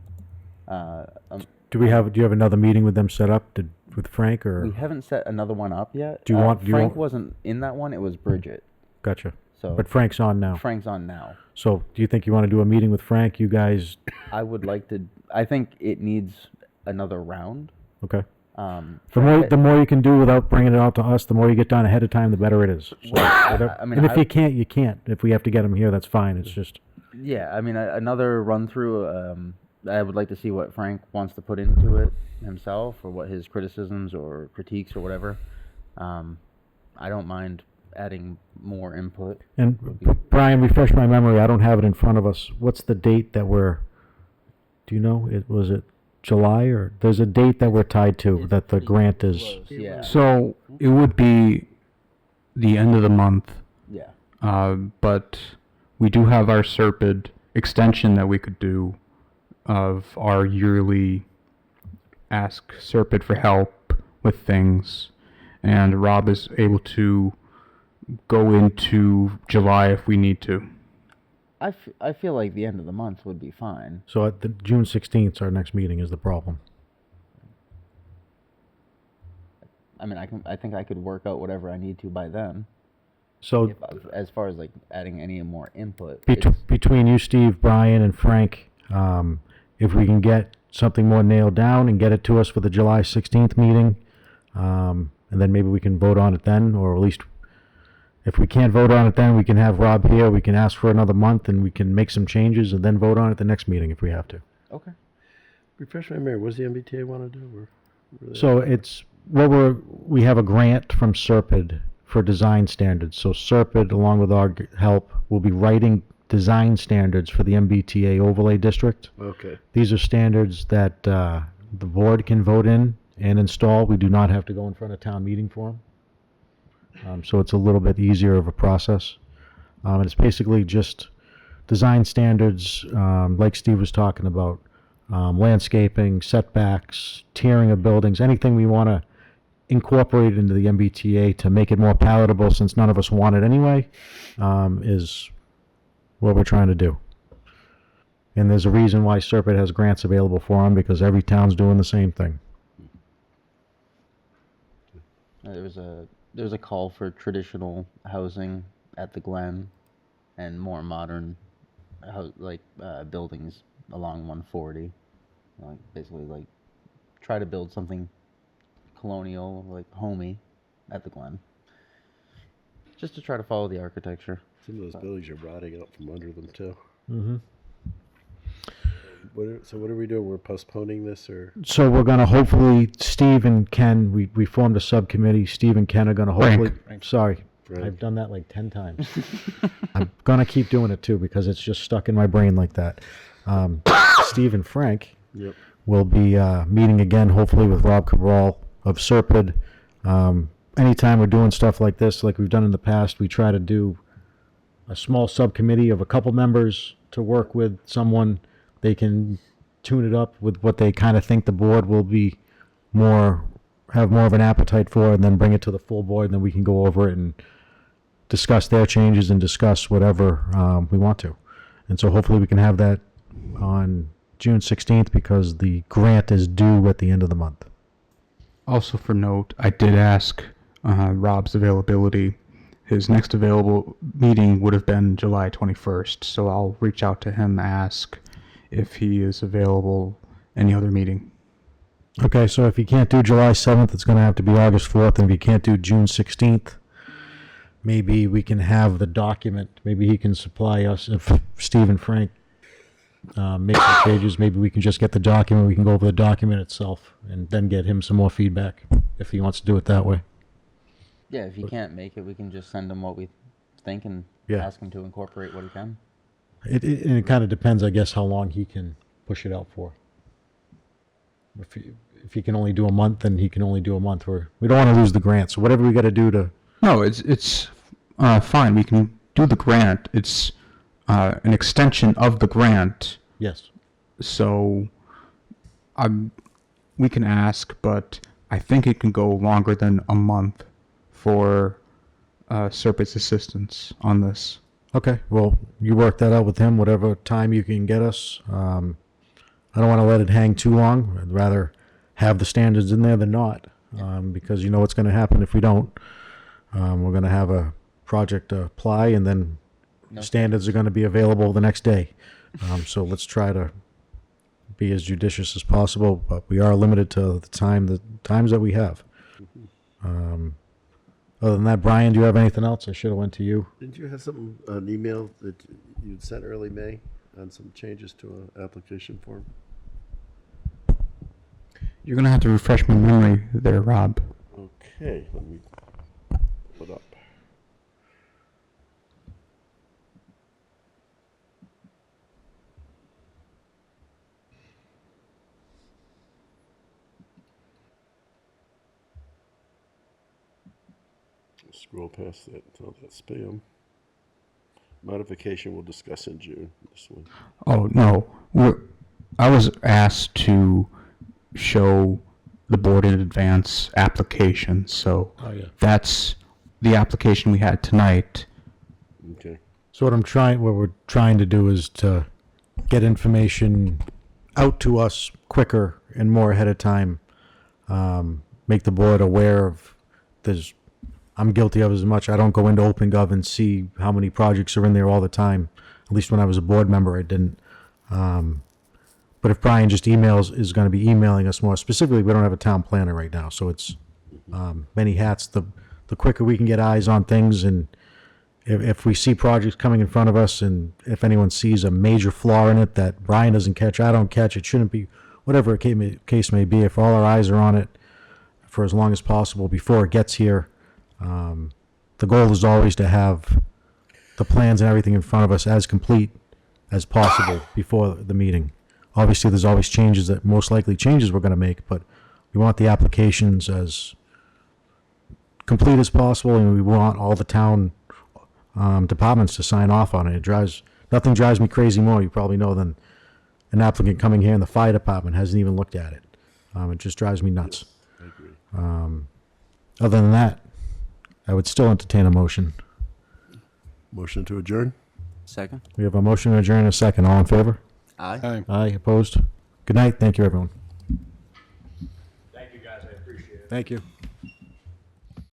Do you have another meeting with them set up with Frank, or? We haven't set another one up yet. Frank wasn't in that one. It was Bridget. Gotcha. So, but Frank's on now. Frank's on now. So do you think you want to do a meeting with Frank? You guys? I would like to. I think it needs another round. Okay. The more you can do without bringing it out to us, the more you get done ahead of time, the better it is. So, I mean, and if I- you can't, you can't. If we have to get them here, that's fine. It's just, Yeah, I mean, another run through. I would like to see what Frank wants to put into it himself, or what his criticisms or critiques or whatever. I don't mind adding more input. and Brian, refresh my memory. I don't have it in front of us. What's the date that do you know? Was it July, or there's a date that we're tied to that the grant is? Yeah. So it would be the end of the month, Yeah. but we do have our Serpid extension that we could do of our yearly ask Serpid for help with things, and Rob is able to go into July if we need to. I feel like the end of the month would be fine. So at the June 16th, our next meeting is the problem. I mean, I think I could work out whatever I need to by then. So As far as like adding any more input. between you, Steve, Brian, and Frank, if we can get something more nailed down and get it to us for the July 16th meeting, and then maybe we can vote on it then, or at least if we can't vote on it then, we can have Rob here, we can ask for another month, and we can make some changes and then vote on it the next meeting if we have to. Okay. Refresh my memory, what does the MBTA want to do? What are they- So it's, we have a grant from Serpid for design standards. So Serpid, along with our help, will be writing design standards for the MBTA overlay district. Okay. These are standards that the board can vote in and install. We do not have to go in front of town meeting for them. So it's a little bit easier of a process. And it's basically just design standards, like Steve was talking about, landscaping, setbacks, tiering of buildings, anything we want to incorporate into the MBTA to make it more palatable, since none of us want it anyway, is what we're trying to do. And there's a reason why Serpent has grants available for them, because every town's doing the same thing. There was a call for traditional housing at the Glen, and more modern, buildings along 140. Like basically, like try to build something colonial, like homey, at the Glen. Just to try to follow the architecture. Some of those buildings are rotting out from under them too. Mm-hmm. So what are we doing? We're postponing this, or? So we're going to hopefully, Steve and Ken, we formed a subcommittee. Steve and Ken are going to hopefully, sorry, Frank. I've done that like 10 times. I'm going to keep doing it too, because it's just stuck in my brain like that. Steve and Frank Yep. will be meeting again, hopefully with Rob Cabral of Serpid. Anytime we're doing stuff like this, like we've done in the past, we try to do a small subcommittee of a couple members to work with someone. They can tune it up with what they kind of think the board will be have more of an appetite for, and then bring it to the full board, and then we can go over it and discuss their changes and discuss whatever we want to. And so hopefully we can have that on June 16th, because the grant is due at the end of the month. Also for note, I did ask Rob's availability. His next available meeting would have been July 21st, so I'll reach out to him, ask if he is available any other meeting. Okay, so if you can't do July 7th, it's going to have to be August 4th, and if you can't do June 16th, maybe we can have the document. Maybe he can supply us, if Steve and Frank make some changes, maybe we can just get the document, we can go over the document itself, and then get him some more feedback, if he wants to do it that way. Yeah, if you can't make it, we can just send him what we think and Yeah. ask him to incorporate what he can. And it kind of depends, I guess, how long he can push it out for. If he can only do a month, then he can only do a month. We don't want to lose the grant, so whatever we got to do to... No, it's fine. We can do the grant. It's an extension of the grant. Yes. So we can ask, but I think it can go longer than a month for Serpent's assistance on this. Okay, well, you work that out with him, whatever time you can get us. I don't want to let it hang too long. I'd rather have the standards in there than not, because you know what's going to happen if we don't. We're going to have a project apply, and then standards are going to be available the next day. So let's try to be as judicious as possible, but we are limited to the times that we have. Other than that, Brian, do you have anything else? I should have went to you. Didn't you have something, an email that you'd sent early May on some changes to an application form? You're gonna have to refresh my memory there, Rob. Okay, let me pull it up. Scroll past that, all that spam. Modification we'll discuss in June, this one. Oh, no. I was asked to show the board in advance application, so Oh, yeah. that's the application we had tonight. Okay. So what we're trying to do is to get information out to us quicker and more ahead of time. Make the board aware of, I'm guilty of as much. I don't go into OpenGov and see how many projects are in there all the time. At least when I was a board member, I didn't. But if Brian just is going to be emailing us more specifically, we don't have a town planner right now, so it's many hats. The quicker we can get eyes on things, and if we see projects coming in front of us, and if anyone sees a major flaw in it that Brian doesn't catch, I don't catch, it shouldn't be, whatever case may be, if all our eyes are on it for as long as possible before it gets here, the goal is always to have the plans and everything in front of us as complete as possible before the meeting. Obviously, there's always most likely changes we're going to make, but we want the applications as complete as possible, and we want all the town departments to sign off on it. Nothing drives me crazy more, you probably know, than an applicant coming here and the fire department hasn't even looked at it. It just drives me nuts. I agree. Other than that, I would still entertain a motion. Motion to adjourn? Second. We have a motion to adjourn in a second. All in favor? Aye. Aye. Opposed? Good night. Thank you, everyone. Thank you, guys. I appreciate it. Thank you.